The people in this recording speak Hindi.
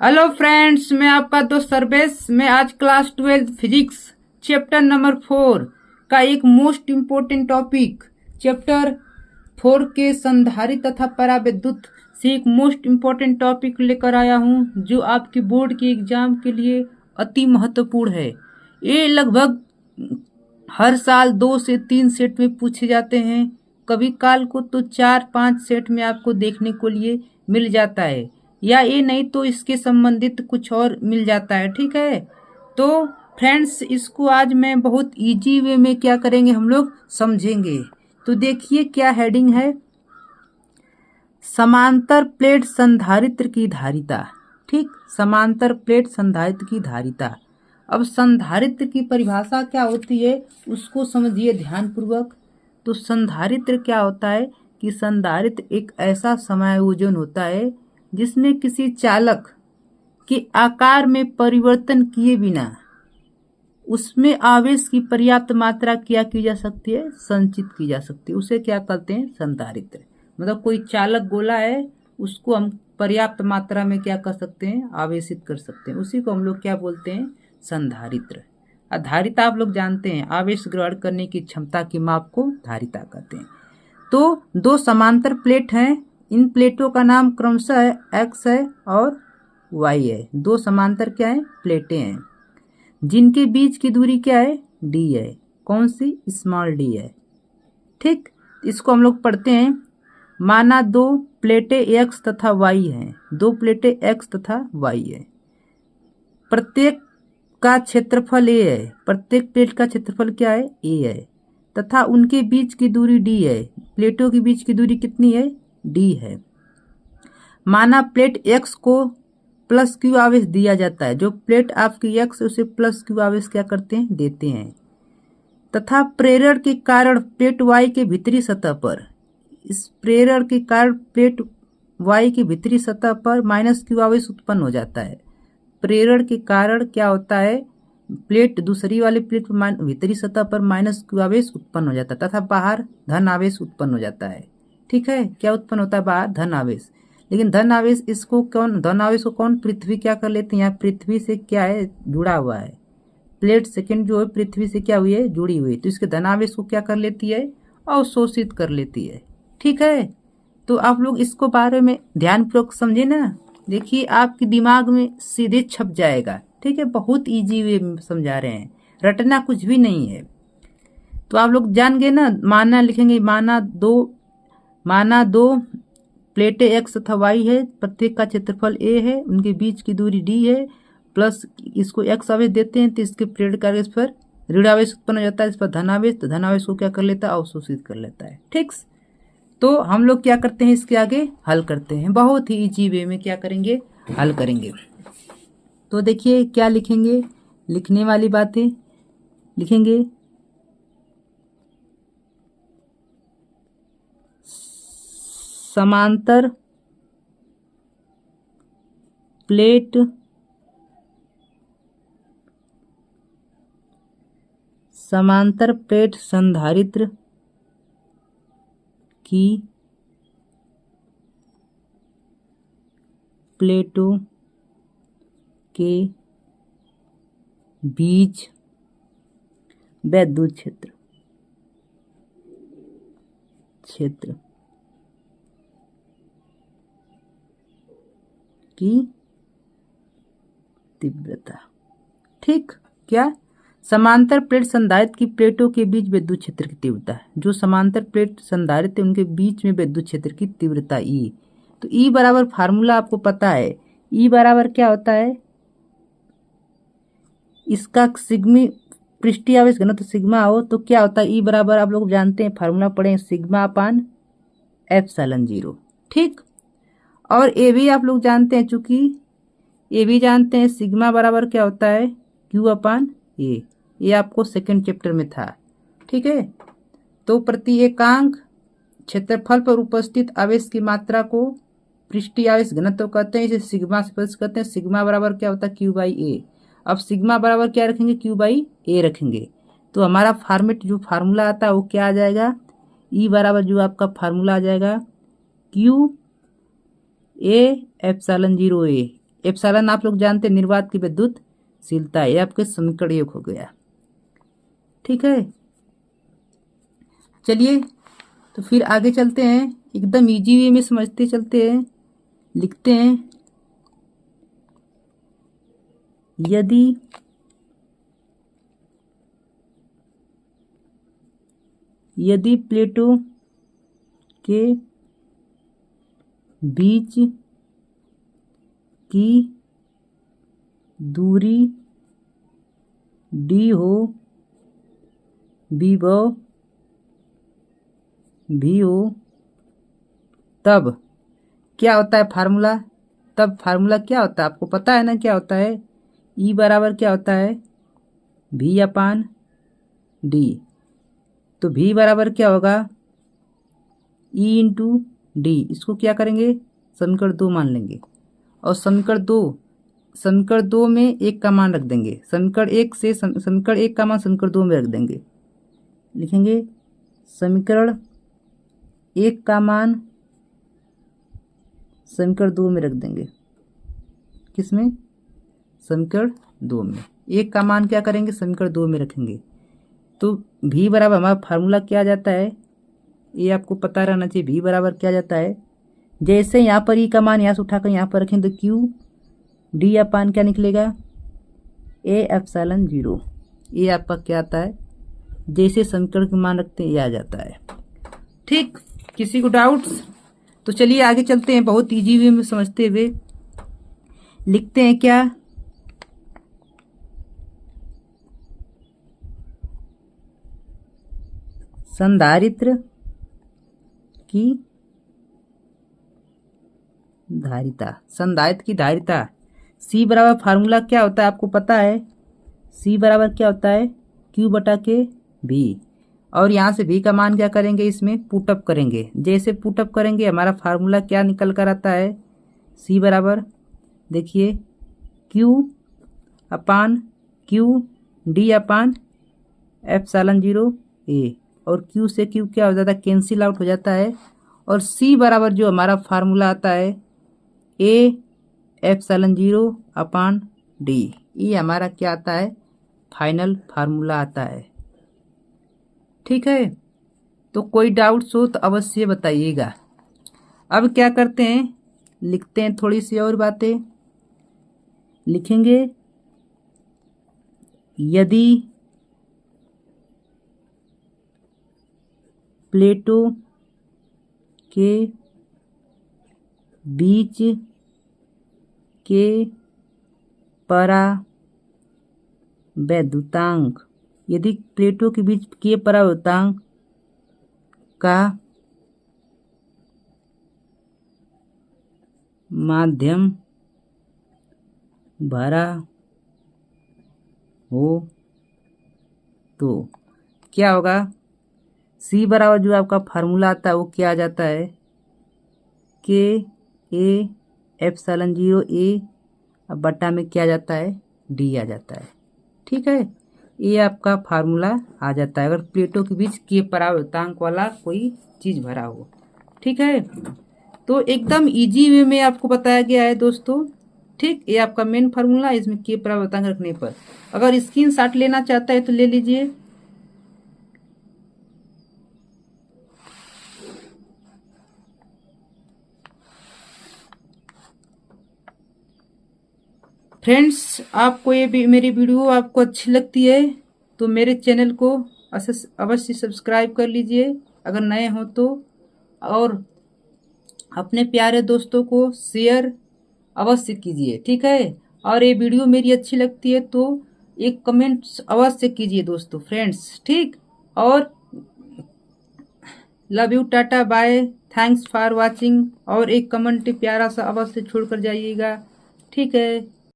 हेलो फ्रेंड्स, मैं आपका दोस्त सर्वेश। मैं आज क्लास 12 फिजिक्स चैप्टर नंबर 4 का एक मोस्ट इम्पोर्टेंट टॉपिक चैप्टर 4 के संधारित्र तथा पराविद्युत से एक मोस्ट इम्पोर्टेंट टॉपिक लेकर आया हूं, जो आपके बोर्ड के एग्जाम के लिए अति महत्वपूर्ण है। ये लगभग हर साल 2 से 3 सेट में पूछे जाते हैं, कभी काल को तो 4-5 सेट में आपको देखने को लिए मिल जाता है, या ये नहीं तो इसके संबंधित कुछ और मिल जाता है। ठीक है, तो फ्रेंड्स इसको आज मैं बहुत इजी वे में क्या करेंगे, हम लोग समझेंगे। तो देखिए क्या हेडिंग है, समांतर प्लेट संधारित्र की धारिता। ठीक, समांतर प्लेट संधारित्र की धारिता। अब संधारित्र की परिभाषा क्या होती है उसको समझिए ध्यानपूर्वक। तो संधारित्र क्या होता है कि संधारित्र एक ऐसा समायोजन होता है जिसमें किसी चालक के आकार में परिवर्तन किए बिना उसमें आवेश की पर्याप्त मात्रा क्या की जा सकती है, संचित की जा सकती है। उसे क्या कहते हैं, संधारित्र। मतलब कोई चालक गोला है, उसको हम पर्याप्त मात्रा में क्या कर सकते हैं, आवेशित कर सकते हैं। उसी को हम लोग क्या बोलते हैं, संधारित्र। धारिता आप लोग जानते हैं, आवेश ग्रहण करने की क्षमता की माप को धारिता कहते हैं। तो दो समांतर प्लेट हैं, इन प्लेटों का नाम क्रमशः एक्स है और वाई है। दो समांतर क्या है, प्लेटें हैं, जिनके बीच की दूरी क्या है, डी है। कौन सी, स्मॉल डी है। ठीक, इसको हम लोग पढ़ते हैं। माना दो प्लेटें एक्स तथा वाई हैं, दो प्लेटें एक्स तथा वाई है, प्रत्येक का क्षेत्रफल ए है, प्रत्येक प्लेट का क्षेत्रफल क्या है, ए है, तथा उनके बीच की दूरी डी है। प्लेटों के बीच की दूरी कितनी है, डी है। माना प्लेट एक्स को प्लस क्यू आवेश दिया जाता है, जो प्लेट आपकी एक्स उसे प्लस क्यू आवेश क्या करते हैं, देते हैं, तथा प्रेरण के कारण प्लेट वाई के भीतरी सतह पर, इस प्रेरण के कारण प्लेट वाई की भीतरी सतह पर माइनस क्यू आवेश उत्पन्न हो जाता है। प्रेरण के कारण क्या होता है, प्लेट दूसरी वाली प्लेट पर भीतरी सतह पर माइनस क्यू आवेश उत्पन्न हो जाता है, तथा बाहर धन आवेश उत्पन्न हो जाता है। ठीक है, क्या उत्पन्न होता है, बाहर धन आवेश। लेकिन धन आवेश इसको कौन, धन आवेश को कौन, पृथ्वी क्या कर लेती है, यहाँ पृथ्वी से क्या है, जुड़ा हुआ है। प्लेट सेकंड जो है पृथ्वी से क्या हुई है, जुड़ी हुई है, तो इसके धन आवेश को क्या कर लेती है, अवशोषित कर लेती है। ठीक है, तो आप लोग इसको बारे में ध्यानपूर्वक समझे ना। देखिए आपके दिमाग में सीधे छप जाएगा। ठीक है, बहुत इजी वे में समझा रहे हैं, रटना कुछ भी नहीं है। तो आप लोग जान गए ना। माना लिखेंगे, माना दो प्लेटें एक्स तथा वाई है, प्रत्येक का क्षेत्रफल ए है, उनके बीच की दूरी डी है, प्लस इसको एक्स आवेश देते हैं तो इसके प्लेट का आवेश पर ऋण आवेश उत्पन्न हो जाता है, इस पर धन आवेश, तो धन आवेश को क्या कर लेता है, अवशोषित कर लेता है। ठीक, तो हम लोग क्या करते हैं, इसके आगे हल करते हैं, बहुत ही इजी वे में क्या करेंगे, हल करेंगे। तो देखिए क्या लिखेंगे, लिखने वाली बातें लिखेंगे। समांतर प्लेट संधारित्र की प्लेटों के बीच विद्युत क्षेत्र की तीव्रता। ठीक, क्या, समांतर प्लेट संधारित्र की प्लेटों के बीच विद्युत क्षेत्र की तीव्रता, जो समांतर प्लेट संधारित्र उनके बीच में विद्युत क्षेत्र की तीव्रता ई। तो ई बराबर फार्मूला आपको पता है, ई बराबर क्या होता है, इसका सिग्मी पृष्ठीय आवेश घनत्व सिग्मा हो तो क्या होता है, ई बराबर आप लोग जानते हैं, फार्मूला पढ़े, सिग्मा अपान एप्सिलॉन 0। ठीक, और ए भी आप लोग जानते हैं, चूंकि ए भी जानते हैं, सिग्मा बराबर क्या होता है, क्यू अपान ए। ये आपको सेकंड चैप्टर में था। ठीक है, तो प्रति एकांक क्षेत्रफल पर उपस्थित आवेश की मात्रा को पृष्ठीय आवेश घनत्व कहते हैं, इसे सिग्मा से प्रदर्शित करते हैं। सिग्मा बराबर क्या होता है, क्यू बाई ए। अब सिग्मा बराबर क्या रखेंगे, क्यू बाई ए रखेंगे। तो हमारा फॉर्मेट जो फार्मूला आता है वो क्या आ जाएगा, ई बराबर जो आपका फार्मूला आ जाएगा, Q A epsilon 0 A. Epsilon आप लोग जानते हैं निर्वात की विद्युतशीलता। ये आपके समीकरण 1 हो गया। ठीक है, चलिए तो फिर आगे चलते हैं, एकदम इजी वे में समझते चलते हैं। लिखते हैं यदि प्लेटों के बीच की दूरी d हो, विभव भी हो, तब क्या होता है फार्मूला? तब फार्मूला क्या होता है आपको पता है ना, क्या होता है? E बराबर क्या होता है? V/d। तो V बराबर क्या होगा? E into D. इसको क्या करेंगे? समीकरण 2 मान लेंगे, और समीकरण दो में 1 का मान रख देंगे। समीकरण 1 से समीकरण 1 का मान समीकरण 2 में रख देंगे। लिखेंगे समीकरण 1 का मान समीकरण 2 में रख देंगे। किसमें? समीकरण 2 में। 1 का मान क्या करेंगे? समीकरण 2 में रखेंगे। तो V बराबर हमारा फार्मूला क्या आ जाता है, ये आपको पता रहना चाहिए। V बराबर क्या जाता है? जैसे यहाँ पर E का मान यहाँ से उठाकर यहाँ पर रखें तो Q D अपान क्या निकलेगा? A/0। ये आपका क्या आता है? जैसे समीकरण के मान रखते हैं ये आ जाता है। ठीक, किसी को डाउट्स? तो चलिए आगे चलते हैं, बहुत इजी वे में समझते हुए। लिखते हैं क्या? संधारित्र की धारिता। संधारित्र की धारिता C बराबर फार्मूला क्या होता है आपको पता है? C बराबर क्या होता है? Q/V। और यहाँ से V का मान क्या करेंगे? इसमें पुटअप करेंगे। जैसे पुटअप करेंगे हमारा फार्मूला क्या निकल कर आता है? C बराबर देखिए Q/Q D/ε0 A। और Q से Q क्या हो जाता है? कैंसिल आउट हो जाता है। और C बराबर जो हमारा फार्मूला आता है A/ε0/D। ये हमारा क्या आता है? फाइनल फार्मूला आता है। ठीक है, तो कोई डाउट्स हो तो अवश्य बताइएगा। अब क्या करते हैं, लिखते हैं थोड़ी सी और बातें। लिखेंगे यदि प्लेटों के बीच के परावैद्युतांक, यदि प्लेटों के बीच के परावैद्युतांक का माध्यम भरा हो तो क्या होगा? C बराबर जो आपका फार्मूला आता है वो क्या आ जाता है? K/0A अब बट्टा में क्या आ जाता है? D आ जाता है। ठीक है, ये आपका फार्मूला आ जाता है अगर प्लेटों के बीच के परावैद्युतांक वाला कोई चीज़ भरा हो। ठीक है, तो एकदम इजी वे में आपको बताया गया है दोस्तों। ठीक, ये आपका मेन फार्मूला, इसमें के परावैद्युतांक रखने पर। अगर स्क्रीनशॉट लेना चाहता है तो ले लीजिए। फ्रेंड्स, आपको ये मेरी वीडियो आपको अच्छी लगती है तो मेरे चैनल को अवश्य सब्सक्राइब कर लीजिए अगर नए हो तो, और अपने प्यारे दोस्तों को शेयर अवश्य कीजिए। ठीक है, और ये वीडियो मेरी अच्छी लगती है तो एक कमेंट अवश्य कीजिए दोस्तों, फ्रेंड्स। ठीक, और love you, tata, bye, thanks for watching. और एक कमेंट प्यारा सा अवश्य छोड़ कर जाइएगा। ठीक है।